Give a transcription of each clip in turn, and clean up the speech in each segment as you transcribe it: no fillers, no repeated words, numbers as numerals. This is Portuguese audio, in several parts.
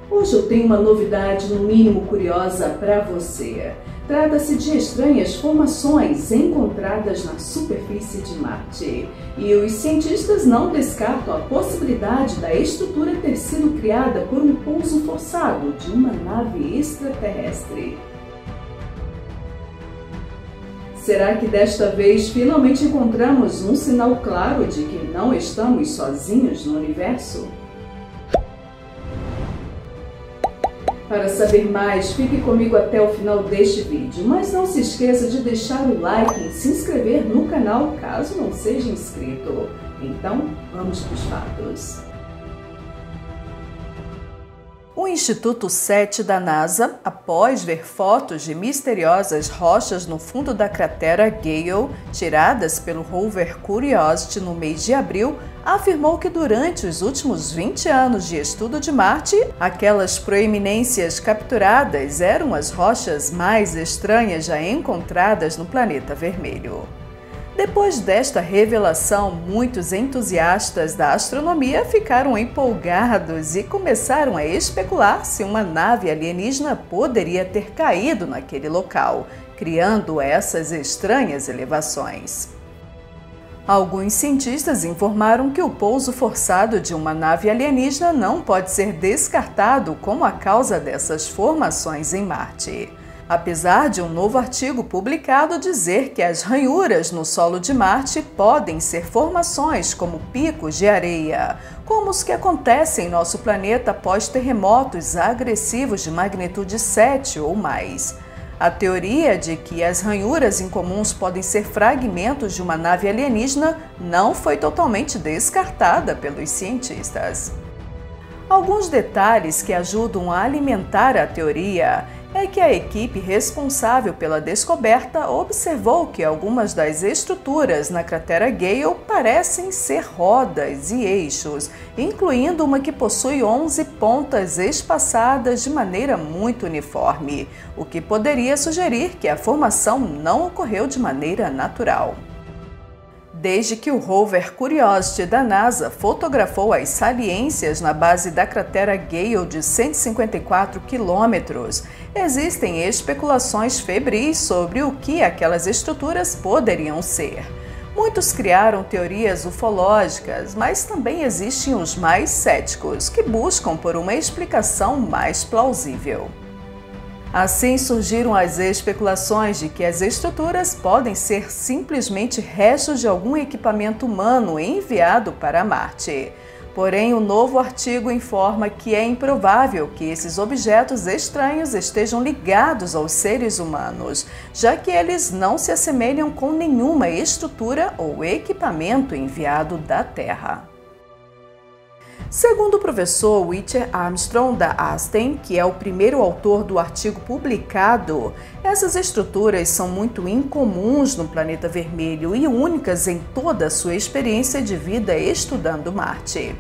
Hoje eu tenho uma novidade no mínimo curiosa para você. Trata-se de estranhas formações encontradas na superfície de Marte. E os cientistas não descartam a possibilidade da estrutura ter sido criada por um pouso forçado de uma nave extraterrestre. Será que desta vez finalmente encontramos um sinal claro de que não estamos sozinhos no universo? Para saber mais, fique comigo até o final deste vídeo, mas não se esqueça de deixar o like e se inscrever no canal caso não seja inscrito. Então, vamos para os fatos. O Instituto SETI da NASA, após ver fotos de misteriosas rochas no fundo da cratera Gale, tiradas pelo rover Curiosity no mês de abril, afirmou que durante os últimos 20 anos de estudo de Marte, aquelas proeminências capturadas eram as rochas mais estranhas já encontradas no planeta vermelho. Depois desta revelação, muitos entusiastas da astronomia ficaram empolgados e começaram a especular se uma nave alienígena poderia ter caído naquele local, criando essas estranhas elevações. Alguns cientistas informaram que o pouso forçado de uma nave alienígena não pode ser descartado como a causa dessas formações em Marte. Apesar de um novo artigo publicado dizer que as ranhuras no solo de Marte podem ser formações como picos de areia, como os que acontecem em nosso planeta após terremotos agressivos de magnitude 7 ou mais. A teoria de que as ranhuras incomuns podem ser fragmentos de uma nave alienígena não foi totalmente descartada pelos cientistas. Alguns detalhes que ajudam a alimentar a teoria é que a equipe responsável pela descoberta observou que algumas das estruturas na cratera Gale parecem ser rodas e eixos, incluindo uma que possui 11 pontas espaçadas de maneira muito uniforme, o que poderia sugerir que a formação não ocorreu de maneira natural. Desde que o rover Curiosity da NASA fotografou as saliências na base da cratera Gale de 154 quilômetros, existem especulações febris sobre o que aquelas estruturas poderiam ser. Muitos criaram teorias ufológicas, mas também existem os mais céticos, que buscam por uma explicação mais plausível. Assim surgiram as especulações de que as estruturas podem ser simplesmente restos de algum equipamento humano enviado para Marte. Porém, o novo artigo informa que é improvável que esses objetos estranhos estejam ligados aos seres humanos, já que eles não se assemelham com nenhuma estrutura ou equipamento enviado da Terra. Segundo o professor Richard Armstrong da Aston, que é o primeiro autor do artigo publicado, essas estruturas são muito incomuns no planeta vermelho e únicas em toda a sua experiência de vida estudando Marte.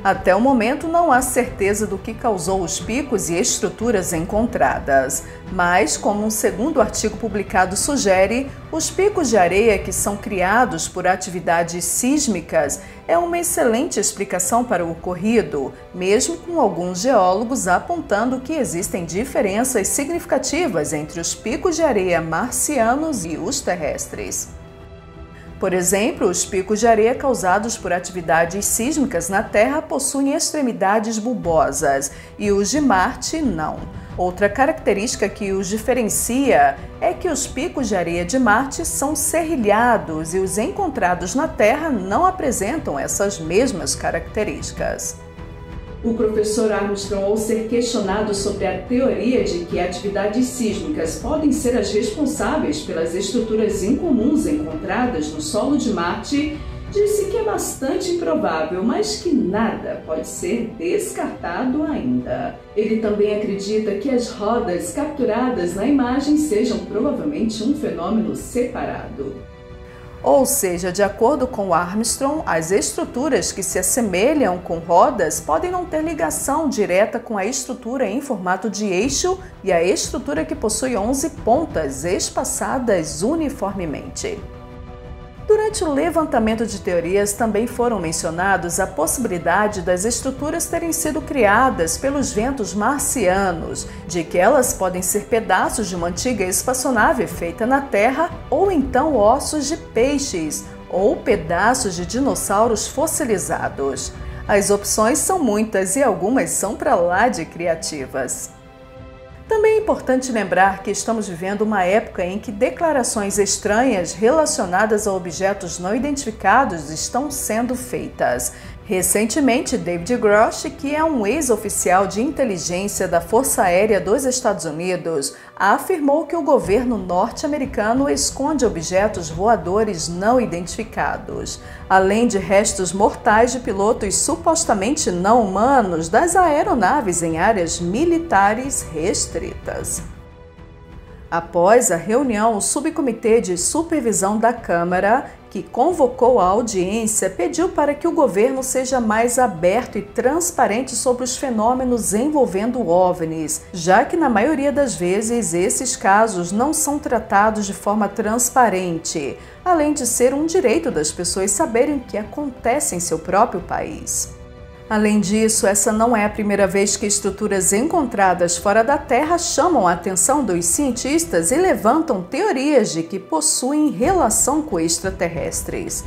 Até o momento não há certeza do que causou os picos e estruturas encontradas, mas, como um segundo artigo publicado sugere, os picos de areia que são criados por atividades sísmicas é uma excelente explicação para o ocorrido, mesmo com alguns geólogos apontando que existem diferenças significativas entre os picos de areia marcianos e os terrestres. Por exemplo, os picos de areia causados por atividades sísmicas na Terra possuem extremidades bulbosas e os de Marte não. Outra característica que os diferencia é que os picos de areia de Marte são serrilhados e os encontrados na Terra não apresentam essas mesmas características. O professor Armstrong, ao ser questionado sobre a teoria de que atividades sísmicas podem ser as responsáveis pelas estruturas incomuns encontradas no solo de Marte, disse que é bastante improvável, mas que nada pode ser descartado ainda. Ele também acredita que as rodas capturadas na imagem sejam provavelmente um fenômeno separado. Ou seja, de acordo com Armstrong, as estruturas que se assemelham com rodas podem não ter ligação direta com a estrutura em formato de eixo e a estrutura que possui 11 pontas espaçadas uniformemente. Durante o levantamento de teorias também foram mencionados a possibilidade das estruturas terem sido criadas pelos ventos marcianos, de que elas podem ser pedaços de uma antiga espaçonave feita na Terra ou então ossos de peixes ou pedaços de dinossauros fossilizados. As opções são muitas e algumas são para lá de criativas. Também é importante lembrar que estamos vivendo uma época em que declarações estranhas relacionadas a objetos não identificados estão sendo feitas. Recentemente, David Grosh, que é um ex-oficial de inteligência da Força Aérea dos Estados Unidos, afirmou que o governo norte-americano esconde objetos voadores não identificados, além de restos mortais de pilotos supostamente não humanos das aeronaves em áreas militares restritas. Após a reunião, o Subcomitê de Supervisão da Câmara, que convocou a audiência, pediu para que o governo seja mais aberto e transparente sobre os fenômenos envolvendo OVNIs, já que na maioria das vezes esses casos não são tratados de forma transparente, além de ser um direito das pessoas saberem o que acontece em seu próprio país. Além disso, essa não é a primeira vez que estruturas encontradas fora da Terra chamam a atenção dos cientistas e levantam teorias de que possuem relação com extraterrestres.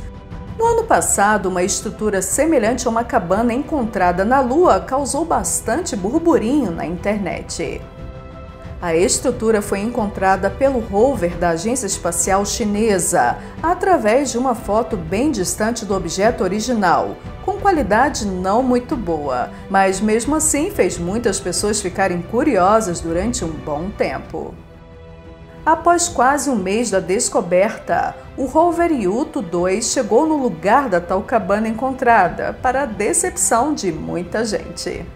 No ano passado, uma estrutura semelhante a uma cabana encontrada na Lua causou bastante burburinho na internet. A estrutura foi encontrada pelo rover da Agência Espacial Chinesa, através de uma foto bem distante do objeto original, com qualidade não muito boa, mas mesmo assim fez muitas pessoas ficarem curiosas durante um bom tempo. Após quase um mês da descoberta, o rover Yutu 2 chegou no lugar da tal cabana encontrada, para a decepção de muita gente.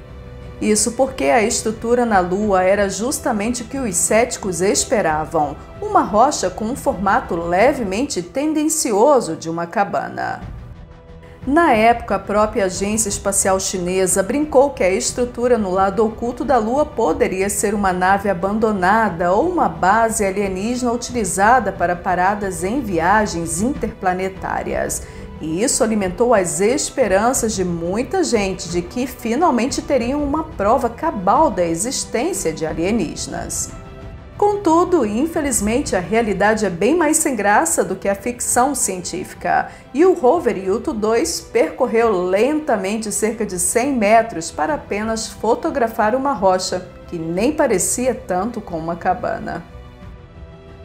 Isso porque a estrutura na Lua era justamente o que os céticos esperavam, uma rocha com um formato levemente tendencioso de uma cabana. Na época, a própria Agência Espacial Chinesa brincou que a estrutura no lado oculto da Lua poderia ser uma nave abandonada ou uma base alienígena utilizada para paradas em viagens interplanetárias. E isso alimentou as esperanças de muita gente de que finalmente teriam uma prova cabal da existência de alienígenas. Contudo, infelizmente, a realidade é bem mais sem graça do que a ficção científica, e o rover Yutu 2 percorreu lentamente cerca de 100 metros para apenas fotografar uma rocha, que nem parecia tanto com uma cabana.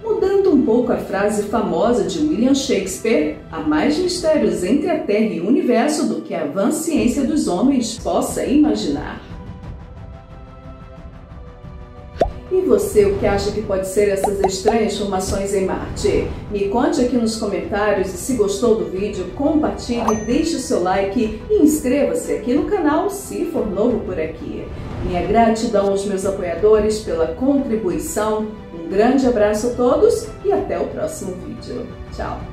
Mudando um pouco a frase famosa de William Shakespeare, há mais mistérios entre a Terra e o Universo do que a vã ciência dos homens possa imaginar. E você, o que acha que pode ser essas estranhas formações em Marte? Me conte aqui nos comentários e se gostou do vídeo, compartilhe, deixe o seu like e inscreva-se aqui no canal se for novo por aqui. Minha gratidão aos meus apoiadores pela contribuição. Um grande abraço a todos e até o próximo vídeo. Tchau!